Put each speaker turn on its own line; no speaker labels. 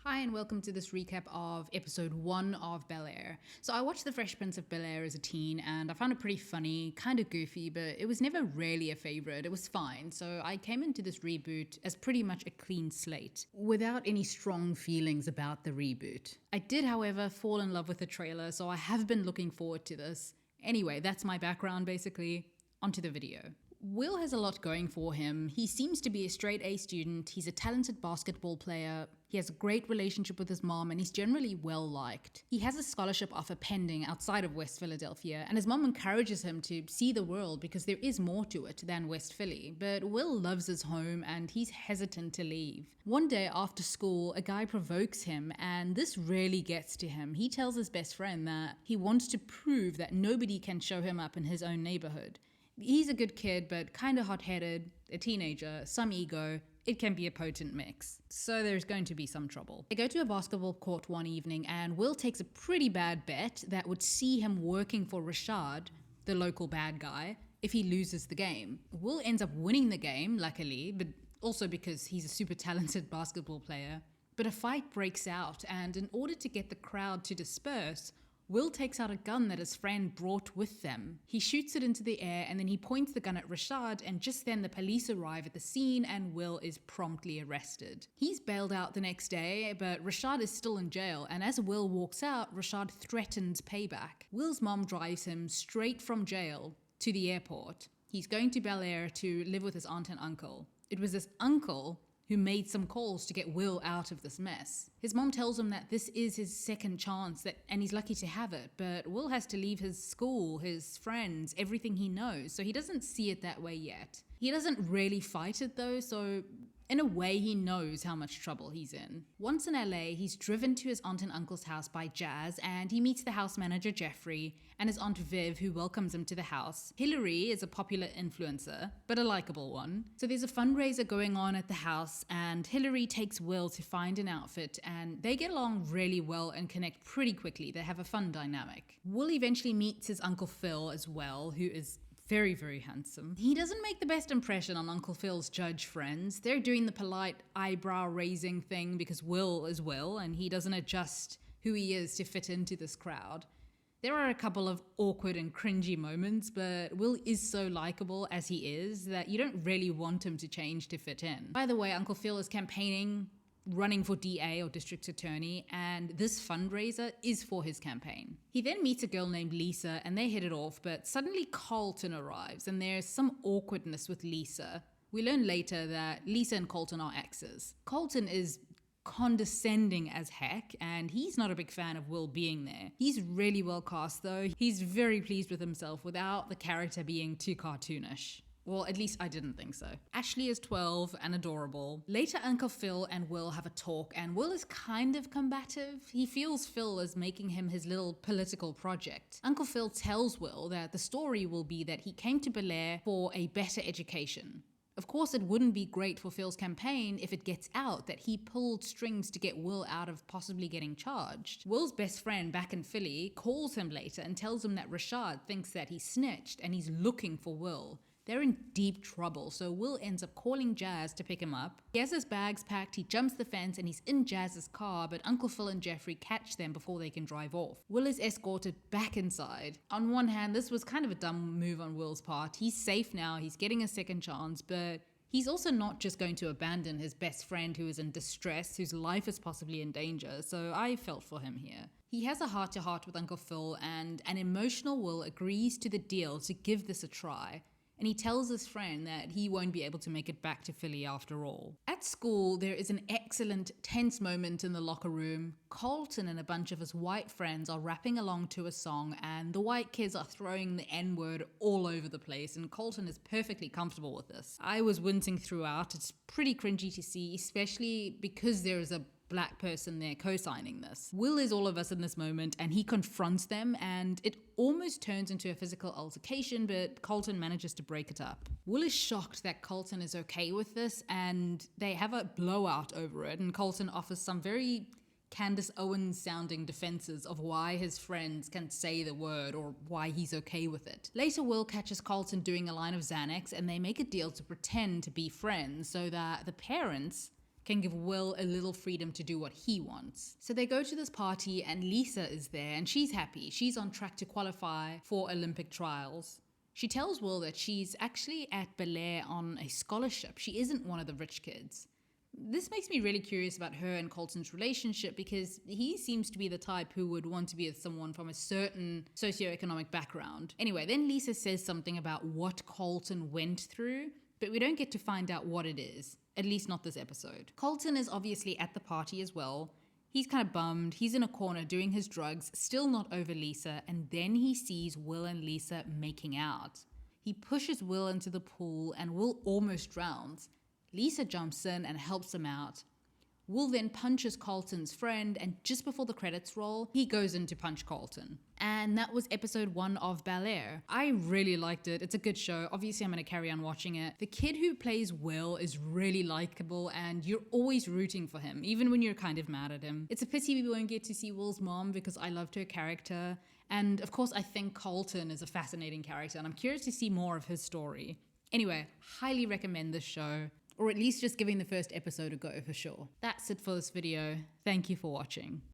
Hi and welcome to this recap of episode 1 of Bel-Air. So I watched The Fresh Prince of Bel-Air as a teen and I found it pretty funny, kind of goofy, but it was never really a favorite. It was fine. So I came into this reboot as pretty much a clean slate, without any strong feelings about the reboot. I did, however, fall in love with the trailer, so I have been looking forward to this. Anyway, that's my background basically. Onto the video. Will has a lot going for him. He seems to be a straight A student, he's a talented basketball player, he has a great relationship with his mom, and he's generally well liked. He has a scholarship offer pending outside of West Philadelphia, and his mom encourages him to see the world because there is more to it than West Philly. But Will loves his home and he's hesitant to leave. One day after school, a guy provokes him, and this really gets to him. He tells his best friend that he wants to prove that nobody can show him up in his own neighborhood. He's a good kid, but kind of hot-headed, a teenager, some ego. It can be a potent mix. So there's going to be some trouble. They go to a basketball court one evening and Will takes a pretty bad bet that would see him working for Rashad, the local bad guy, if he loses the game. Will ends up winning the game, luckily, but also because he's a super talented basketball player. But a fight breaks out, and in order to get the crowd to disperse, Will takes out a gun that his friend brought with them. He shoots it into the air and then he points the gun at Rashad, and just then the police arrive at the scene and Will is promptly arrested. He's bailed out the next day, but Rashad is still in jail, and as Will walks out, Rashad threatens payback. Will's mom drives him straight from jail to the airport. He's going to Bel-Air to live with his aunt and uncle. It was this uncle who made some calls to get Will out of this mess. His mom tells him that this is his second chance and he's lucky to have it, but Will has to leave his school, his friends, everything he knows, so he doesn't see it that way yet. He doesn't really fight it though, so in a way he knows how much trouble he's in. Once in LA, he's driven to his aunt and uncle's house by Jazz, and he meets the house manager Jeffrey and his aunt Viv, who welcomes him to the house. Hillary is a popular influencer, but a likable one. So there's a fundraiser going on at the house, and Hillary takes Will to find an outfit, and they get along really well and connect pretty quickly. They have a fun dynamic. Will eventually meets his Uncle Phil as well, who is very, very handsome. He doesn't make the best impression on Uncle Phil's judge friends. They're doing the polite eyebrow-raising thing because Will is Will, and he doesn't adjust who he is to fit into this crowd. There are a couple of awkward and cringy moments, but Will is so likable as he is that you don't really want him to change to fit in. By the way, Uncle Phil is campaigning, running for DA or district attorney, and this fundraiser is for his campaign. He then meets a girl named Lisa and they hit it off, but suddenly Colton arrives and there's some awkwardness with Lisa. We learn later that Lisa and Colton are exes. Colton is condescending as heck, and he's not a big fan of Will being there. He's really well cast though. He's very pleased with himself without the character being too cartoonish. Well, at least I didn't think so. Ashley is 12 and adorable. Later, Uncle Phil and Will have a talk, and Will is kind of combative. He feels Phil is making him his little political project. Uncle Phil tells Will that the story will be that he came to Bel-Air for a better education. Of course, it wouldn't be great for Phil's campaign if it gets out that he pulled strings to get Will out of possibly getting charged. Will's best friend back in Philly calls him later and tells him that Rashad thinks that he snitched and he's looking for Will. They're in deep trouble, so Will ends up calling Jazz to pick him up. He has his bags packed, he jumps the fence, and he's in Jazz's car, but Uncle Phil and Jeffrey catch them before they can drive off. Will is escorted back inside. On one hand, this was kind of a dumb move on Will's part. He's safe now, he's getting a second chance, but he's also not just going to abandon his best friend who is in distress, whose life is possibly in danger, so I felt for him here. He has a heart-to-heart with Uncle Phil, and an emotional Will agrees to the deal to give this a try. And he tells his friend that he won't be able to make it back to Philly after all. At school, there is an excellent tense moment in the locker room. Colton and a bunch of his white friends are rapping along to a song, and the white kids are throwing the N-word all over the place, and Colton is perfectly comfortable with this. I was wincing throughout. It's pretty cringy to see, especially because there is a black person there co-signing this. Will is all of us in this moment, and he confronts them, and it almost turns into a physical altercation, but Colton manages to break it up. Will is shocked that Colton is okay with this, and they have a blowout over it, and Colton offers some very Candace Owens sounding defenses of why his friends can say the word or why he's okay with it. Later, Will catches Colton doing a line of Xanax, and they make a deal to pretend to be friends so that the parents can give Will a little freedom to do what he wants. So they go to this party and Lisa is there and she's happy. She's on track to qualify for Olympic trials. She tells Will that she's actually at Bel-Air on a scholarship. She isn't one of the rich kids. This makes me really curious about her and Colton's relationship because he seems to be the type who would want to be with someone from a certain socioeconomic background. Anyway, then Lisa says something about what Colton went through, but we don't get to find out what it is, at least not this episode. Colton is obviously at the party as well. He's kind of bummed. He's in a corner doing his drugs, still not over Lisa, and then he sees Will and Lisa making out. He pushes Will into the pool and Will almost drowns. Lisa jumps in and helps him out. Will then punches Colton's friend, and just before the credits roll, he goes in to punch Colton. And that was episode 1 of Bel-Air. I really liked it. It's a good show. Obviously, I'm going to carry on watching it. The kid who plays Will is really likable, and you're always rooting for him, even when you're kind of mad at him. It's a pity we won't get to see Will's mom because I loved her character. And of course, I think Colton is a fascinating character, and I'm curious to see more of his story. Anyway, highly recommend this show. Or at least just giving the first episode a go for sure. That's it for this video. Thank you for watching.